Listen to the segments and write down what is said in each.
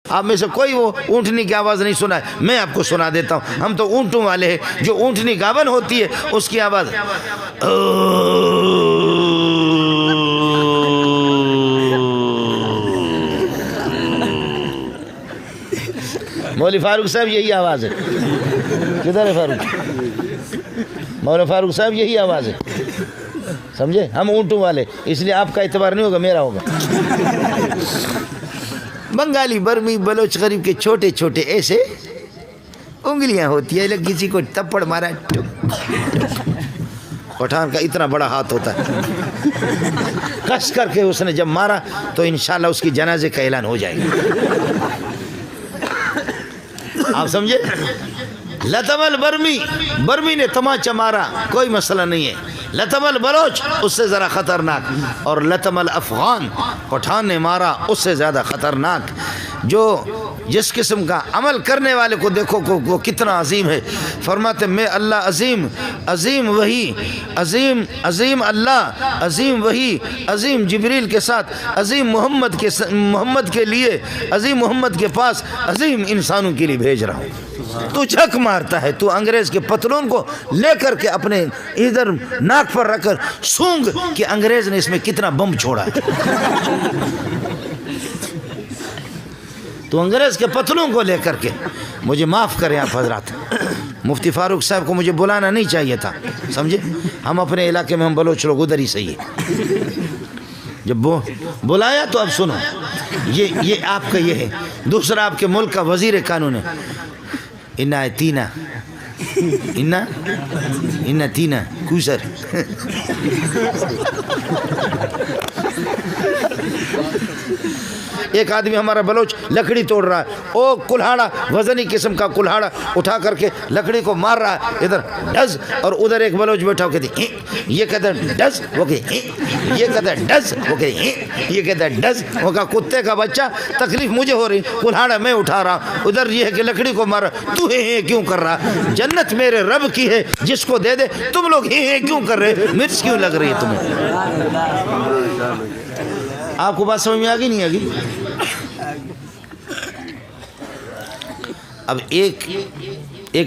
آپ میں سے کوئی وہ اونٹنی کی آواز نہیں سنا ہے، میں آپ کو سنا دیتا ہوں۔ ہم تو اونٹوں والے ہیں، جو اونٹنی گاون ہوتی ہے اس کی آواز مولوی فاروق صاحب یہی آواز ہے۔ کدھر ہے فاروق؟ مولانا فاروق صاحب یہی آواز ہے، سمجھے؟ ہم اونٹوں والے، اس لیے آپ کا اعتبار نہیں ہوگا، میرا ہوگا۔ بنگالی، برمی، بلوچ، غریب کے چھوٹے چھوٹے ایسے انگلیاں ہوتی ہیں، کسی کو تپڑ مارا، پٹھان کا اتنا بڑا ہاتھ ہوتا ہے، کس کر کے اس نے جب مارا تو انشاءاللہ اس کی جنازے کا اعلان ہو جائے گا۔ آپ سمجھے؟ لطم البرمی، برمی نے تماچا مارا، کوئی مسئلہ نہیں ہے۔ لطم البلوچ، اس سے ذرا خطرناک، اور لطم الافغان، پٹھان نے مارا، اس سے زیادہ خطرناک۔ جو جس قسم کا عمل کرنے والے کو دیکھو وہ کتنا عظیم ہے۔ فرماتے میں اللہ عظیم، عظیم وہی، عظیم عظیم اللہ، عظیم وہی، عظیم جبریل کے ساتھ، عظیم محمد کے لیے، عظیم محمد کے پاس، عظیم انسانوں کے لیے بھیج رہا ہوں۔ تو جھک مارتا ہے، تو انگریز کے پتلون کو لے کر کے اپنے ادھر ناک پر رکھ کر سونگ کہ انگریز نے اس میں کتنا بم چھوڑا ہے۔ تو انگریز کے پتلوں کو لے کر کے، مجھے معاف کریں آپ حضرات، مفتی فاروق صاحب کو مجھے بلانا نہیں چاہیے تھا، سمجھے؟ ہم اپنے علاقے میں ہم بلوچ لوگ ادھر ہی صحیح ہے۔ جب بلایا تو اب سنو، یہ آپ کا یہ ہے۔ دوسرا آپ کے ملک کا وزیر قانون ہے، انا تینا کوسر، ایک آدمی ہمارا بلوچ لکڑی توڑ رہا ہے، او کلہاڑا، وزنی قسم کا کلہاڑا اٹھا کر کے لکڑی کو مار رہا ہے، ادھر ڈز، اور ادھر ایک بلوچ بیٹھا ہو کہتے ہیں، یہ کہتا ہے ڈز، وہ کہتے ہیں، یہ کہتا ہے ڈز، وہ کہتے ہیں، یہ کہتا ہے ڈز، وہ کہا کتے کا بچہ، تکلیف مجھے ہو رہی، کلہاڑا میں اٹھا رہا، ادھر یہ ہے کہ لکڑی کو مار رہا، تو ہے کیوں کر رہا؟ جنت میرے رب کی ہے، جس کو دے دے، تم لوگ ہے کیوں کر رہے؟ مرچ کیوں لگ رہی ہے تمہیں؟ آپ کو بات سمجھ میں آگی نہیں آگی؟ اب ایک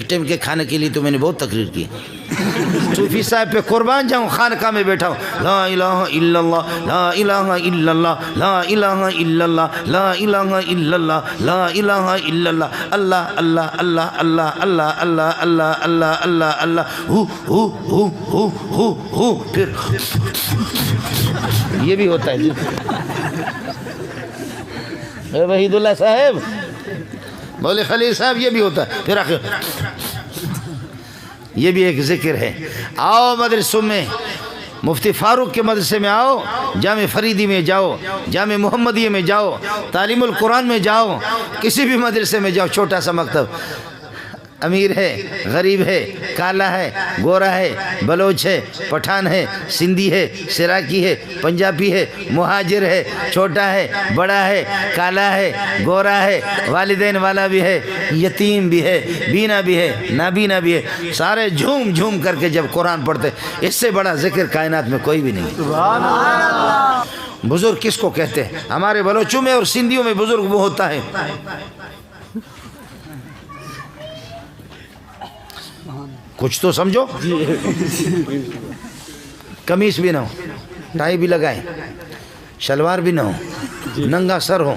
ٹائم کے کھانے کے لیے تو میں نے بہت تقریر کی، صوفی صاحب پہ قربان جاؤں، خانقاہ میں بیٹھا ہوں، لا الہ الا اللہ، لا الہ الا اللہ، لا الہ الا اللہ، لا الہ الا اللہ، لا الہ الا اللہ، اللہ اللہ اللہ اللہ اللہ اللہ اللہ اللہ اللہ اللہ، ہو پھر یہ بھی ہوتا ہے جی۔ وحید اللہ صاحب، مولوی خلیل صاحب، یہ بھی ہوتا ہے، پھر آخر یہ بھی ایک ذکر ہے۔ آؤ مدرسوں میں، مفتی فاروق کے مدرسے میں آؤ، جامع فریدی میں جاؤ، جامع محمدیہ میں جاؤ، تعلیم القرآن میں جاؤ، کسی بھی مدرسے میں جاؤ، چھوٹا سا مکتب، امیر ہے، غریب ہے، کالا ہے، گورا ہے، بلوچ ہے، پٹھان ہے، سندھی ہے، سراکی ہے، پنجابی ہے، مہاجر ہے، چھوٹا ہے، بڑا ہے، کالا ہے، گورا ہے، والدین والا بھی ہے، یتیم بھی ہے، بینا بھی ہے، نابینا بھی ہے، سارے جھوم جھوم کر کے جب قرآن پڑھتے، اس سے بڑا ذکر کائنات میں کوئی بھی نہیں۔ بزرگ کس کو کہتے ہیں؟ ہمارے بلوچوں میں اور سندھیوں میں بزرگ وہ ہوتا ہے کچھ تو سمجھو، قمیص بھی نہ ہو، ٹائی بھی لگائے، شلوار بھی نہ ہو، ننگا سر ہو،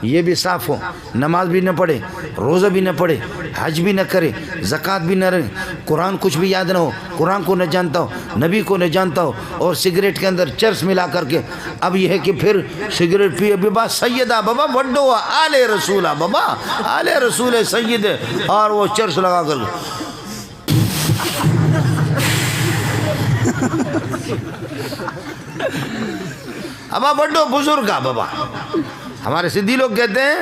یہ بھی صاف ہو، نماز بھی نہ پڑھے، روزہ بھی نہ پڑھے، حج بھی نہ کرے، زکوٰۃ بھی نہ رہے، قرآن کچھ بھی یاد نہ ہو، قرآن کو نہ جانتا ہو، نبی کو نہ جانتا ہو، اور سگریٹ کے اندر چرس ملا کر کے، اب یہ ہے کہ پھر سگریٹ پیے بابا سیدہ بابا بڈو آل رسولہ بابا آل رسول سید، اور وہ چرس لگا کر ابا بڈو بزرگ بابا، ہمارے سندھی لوگ کہتے ہیں،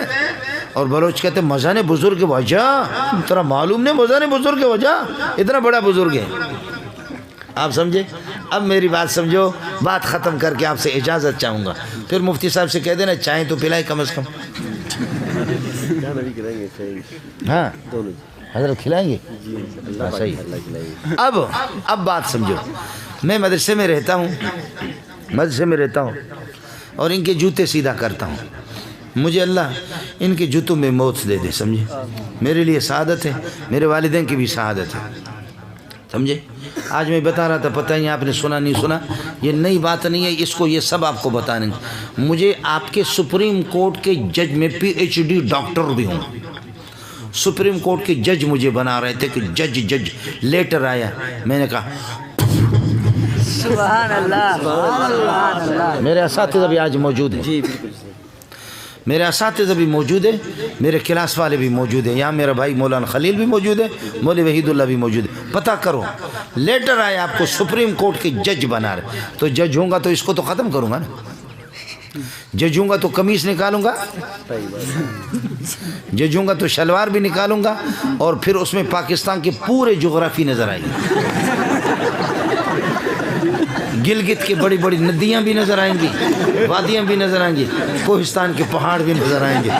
اور بلوچ کہتے ہیں مزہ نے بزرگ وجہ، ترا معلوم نہیں مزہ نے بزرگ وجہ، اتنا بڑا بزرگ ہے۔ آپ سمجھے؟ اب میری بات سمجھو، بات ختم کر کے آپ سے اجازت چاہوں گا، پھر مفتی صاحب سے کہہ دینا چائے تو پلائے کم از کم۔ ہاں حضرت کھلائیں گے، صحیح۔ اب بات سمجھو، میں مدرسے میں رہتا ہوں اور ان کے جوتے سیدھا کرتا ہوں، مجھے اللہ ان کے جوتوں میں موت دے دے، سمجھے؟ میرے لیے سعادت ہے، میرے والدین کی بھی سعادت ہے، سمجھے؟ آج میں بتا رہا تھا، پتہ نہیں آپ نے سنا نہیں سنا، یہ نئی بات نہیں ہے، اس کو یہ سب آپ کو بتانے گے۔ مجھے آپ کے سپریم کورٹ کے جج میں PhD ڈاکٹر بھی ہوں، سپریم کورٹ کے جج مجھے بنا رہے تھے کہ جج لیٹر آیا، میں نے کہا سبحان اللہ، سبحان اللہ۔ میرے اساتذہ بھی آج موجود ہیں، جی بالکل، میرے اساتذہ بھی موجود ہیں، میرے کلاس والے بھی موجود ہیں، یہاں میرا بھائی مولانا خلیل بھی موجود ہے، مولوی وحید اللہ بھی موجود ہے۔ پتہ کرو، لیٹر آیا آپ کو سپریم کورٹ کے جج بنا رہے، تو جج ہوں گا تو اس کو تو ختم کروں گا نا، جج ہوں گا تو قمیص نکالوں گا، جج ہوں گا تو شلوار بھی نکالوں گا، اور پھر اس میں پاکستان کے پورے جغرافی نظر آئیں گے، گلگت کی بڑی بڑی ندیاں بھی نظر آئیں گی، وادیاں بھی نظر آئیں گی، کوہستان کے پہاڑ بھی نظر آئیں گے۔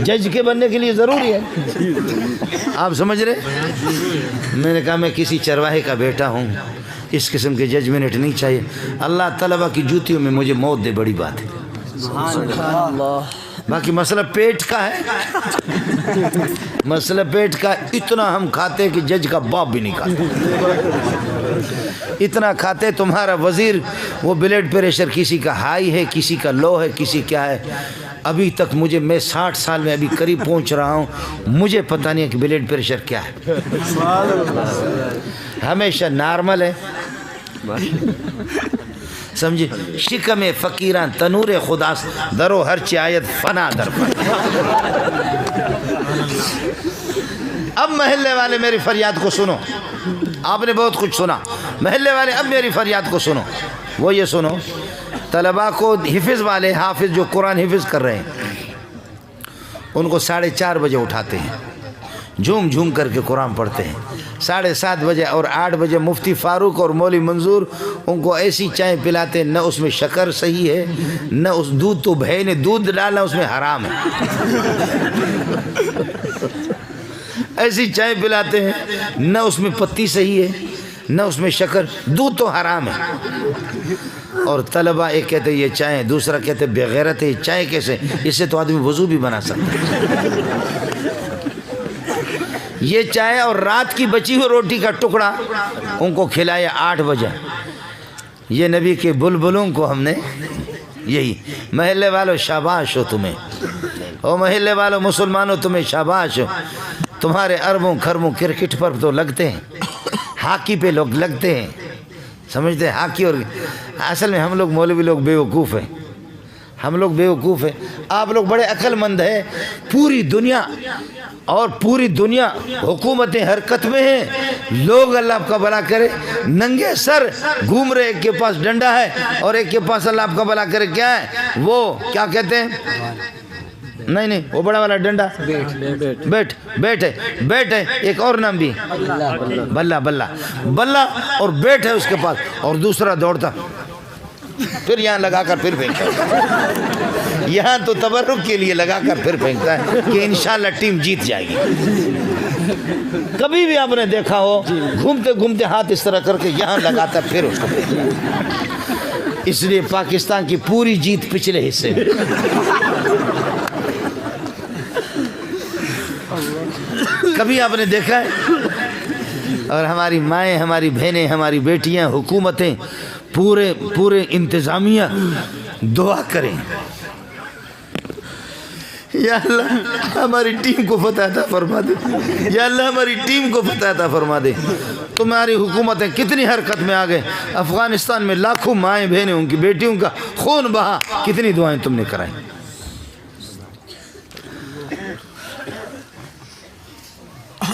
جج کے بننے کے لیے ضروری ہے، آپ سمجھ رہے؟ میں نے کہا میں کسی چرواہے کا بیٹا ہوں، اس قسم کے ججمنٹ نہیں چاہیے، اللہ طلبہ کی جوتیوں میں مجھے موت دے، بڑی بات ہے۔ باقی مسئلہ پیٹ کا ہے، مسئلہ پیٹ کا، اتنا ہم کھاتے کہ جج کا باپ بھی نہیں کھاتا، اتنا کھاتے تمہارا وزیر، وہ بلڈ پریشر کسی کا ہائی ہے، کسی کا لو ہے، کسی کیا ہے، ابھی تک مجھے، میں 60 سال میں ابھی قریب پہنچ رہا ہوں، مجھے پتہ نہیں ہے کہ بلڈ پریشر کیا ہے، ہمیشہ نارمل ہے، سمجھے؟ شکم فقیران تنور خدا درو ہر چایت فنا در فنا۔ اب محلے والے میری فریاد کو سنو، آپ نے بہت کچھ سنا، محلے والے اب میری فریاد کو سنو، وہ یہ سنو، طلباء کو حفظ والے، حافظ جو قرآن حفظ کر رہے ہیں، ان کو 4:30 بجے اٹھاتے ہیں، جھوم جھوم کر کے قرآن پڑھتے ہیں، 7:30 بجے اور 8 بجے مفتی فاروق اور مولوی منظور ان کو ایسی چائے پلاتے ہیں، نہ اس میں شکر صحیح ہے، نہ اس دودھ، تو بھائی نے دودھ ڈالا اس میں حرام ہے، ایسی چائے پلاتے ہیں، نہ اس میں پتی صحیح ہے، نہ اس میں شکر، دودھ تو حرام ہے، اور طلبہ ایک کہتے یہ چائے، دوسرا کہتے بغیرت ہے، چائے کیسے، اس سے تو آدمی وضو بھی بنا سکتا ہے، یہ چائے اور رات کی بچی ہوئی روٹی کا ٹکڑا ان کو کھلایا 8 بجے، یہ نبی کے بلبلوں کو ہم نے، یہی محلے والوں شاباش ہو تمہیں، او محلے والوں مسلمانوں تمہیں شاباش ہو، تمہارے اربوں خربوں کرکٹ پر تو لگتے ہیں، ہاکی پہ لوگ لگتے ہیں، سمجھتے ہیں ہاکی، اور اصل میں ہم لوگ مولوی لوگ بیوقوف ہیں، ہم لوگ بیوقوف ہیں، آپ لوگ بڑے عقل مند ہیں، پوری دنیا اور پوری دنیا حکومتیں حرکت میں ہیں، لوگ اللہ آپ کا بھلا کرے ننگے سر گھوم رہے، ایک کے پاس ڈنڈا ہے اور ایک کے پاس اللہ آپ کا بھلا کرے کیا ہے، وہ کیا کہتے ہیں، نہیں وہ بڑا والا ڈنڈا، بیٹ ہے، ایک اور نام بھی بلہ اور بیٹ ہے اس کے پاس، اور دوسرا دوڑتا پھر یہاں لگا کر پھر پھینکتا، یہاں تو تبرک کے لیے لگا کر پھر پھینکتا ہے کہ انشاءاللہ ٹیم جیت جائے گی۔ کبھی بھی آپ نے دیکھا ہو گھومتے گھومتے ہاتھ اس طرح کر کے یہاں لگاتا پھر اس کو پھینکتا، اس لیے پاکستان کی پوری جیت پچھلے حصے میں، کبھی آپ نے دیکھا ہے؟ اور ہماری مائیں، ہماری بہنیں، ہماری بیٹیاں، حکومتیں، پورے انتظامیہ دعا کریں، یا اللہ ہماری ٹیم کو فتح عطا فرما دے، یا اللہ ہماری ٹیم کو فتح عطا فرما دے۔ تمہاری حکومتیں کتنی حرکت میں آ گئے، افغانستان میں لاکھوں مائیں بہنیں، ان کی بیٹیوں کا خون بہا، کتنی دعائیں تم نے کرائیں،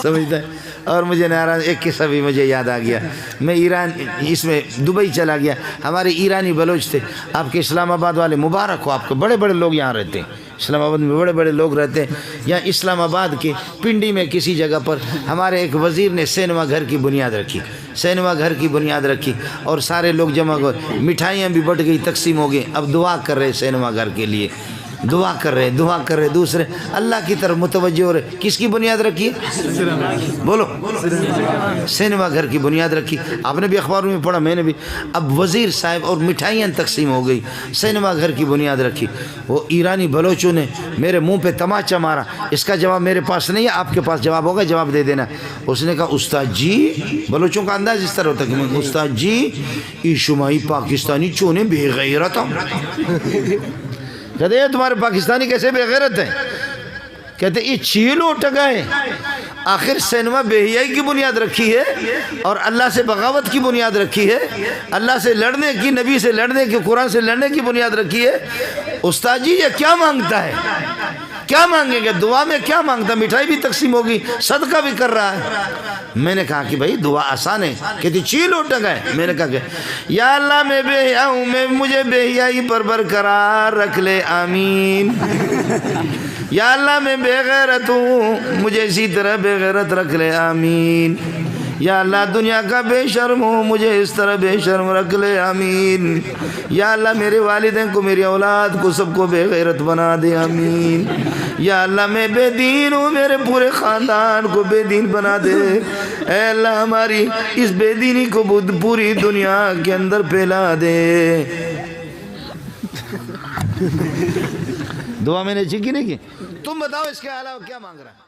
سمجھتا ہے؟ اور مجھے ناراض ایک قصہ بھی مجھے یاد آ گیا، میں ایران، اس میں دبئی چلا گیا، ہمارے ایرانی بلوچ تھے، آپ کے اسلام آباد والے مبارک ہو آپ کو، بڑے بڑے لوگ یہاں رہتے ہیں، اسلام آباد میں بڑے بڑے لوگ رہتے ہیں، یہاں اسلام آباد کے پنڈی میں کسی جگہ پر ہمارے ایک وزیر نے سینما گھر کی بنیاد رکھی، سینما گھر کی بنیاد رکھی، اور سارے لوگ جمع ہوئے، مٹھائیاں بھی بٹ گئی، تقسیم ہو گئی، اب دعا کر رہے سینما گھر کے لیے، دعا کر رہے دوسرے اللہ کی طرف متوجہ ہو رہے. کس کی بنیاد رکھی؟ بولو. سینما گھر کی بنیاد رکھی. آپ نے بھی اخباروں میں پڑھا, میں نے بھی. اب وزیر صاحب اور مٹھائیاں تقسیم ہو گئی, سینما گھر کی بنیاد رکھی. وہ ایرانی بلوچوں نے میرے منہ پہ تماچا مارا. اس کا جواب میرے پاس نہیں ہے, آپ کے پاس جواب ہوگا, جواب دے دینا. اس نے کہا استاد جی, بلوچوں کا انداز اس طرح ہوتا ہے کہ استاد جی یہ شمائی پاکستانی چونے بے غیرت ہوں. کہتے ہیں تمہارے پاکستانی کیسے بے غیرت ہیں؟ کہتے ہیں یہ چیلو ٹگائے. آخر سینما بے حیائی کی بنیاد رکھی ہے اور اللہ سے بغاوت کی بنیاد رکھی ہے, اللہ سے لڑنے کی, نبی سے لڑنے کی, قرآن سے لڑنے کی بنیاد رکھی ہے. استاد جی یہ کیا مانگتا ہے؟ کیا مانگیں گے؟ دعا میں کیا مانگتا؟ مٹھائی بھی تقسیم ہوگی, صدقہ بھی کر رہا ہے. میں نے کہا کہ بھائی دعا آسان ہے. کہتی چیلو ٹگائے. میں نے کہا کہ یا اللہ میں بے حیا ہوں, میں مجھے بے حیائی پر برقرار رکھ لے, آمین. یا اللہ میں بے غیرت ہوں, مجھے اسی طرح بے غیرت رکھ لے, آمین. یا اللہ دنیا کا بے شرم ہوں, مجھے اس طرح بے شرم رکھ لے, آمین. یا اللہ میرے والدین کو, میری اولاد کو, سب کو بے غیرت بنا دے, آمین. یا اللہ میں بے دین ہوں, میرے پورے خاندان کو بے دین بنا دے. اے اللہ ہماری اس بے دینی کو پوری دنیا کے اندر پھیلا دے. دعا میں نے چکی نہیں کی. تم بتاؤ اس کے علاوہ کیا مانگ رہا ہے؟